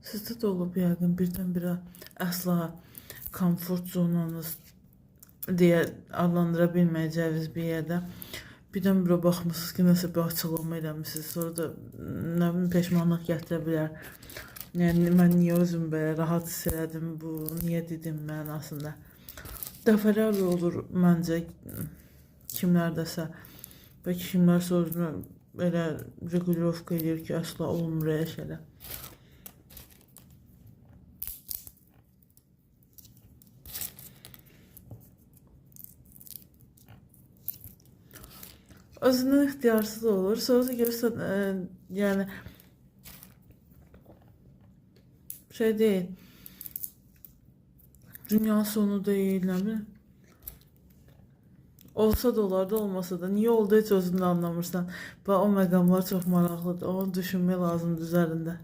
Sizdə də olub yəqin birdən-birə əsla komfort zonanız deyə adlandıra bilməyəcəyiniz bir yerdə birdən-birə baxmısınız ki, nəsə bir açıqlama eləmişsiniz. Sonra da nə bilim peşmanlıq gətirə bilər. Yəni mən niyə özümü belə rahat hiss elədim, bu niyə dedim mənasında. Dəfələrlə olur məncə kimlərdəsə və kimlər sözünü elə regulyovka edir ki, əsla olmur elə şeylər. Özündən ixtiyarsız olur. Sonra da görürsən, yəni şey deyil. Dünyanın sonu deyil, nə bilim. Olsa da olar da, olmasa da. Niyə oldu heç özün də anlamırsan. Və o məqamlar çox maraqlıdır. Onu düşünmək lazımdır üzərində.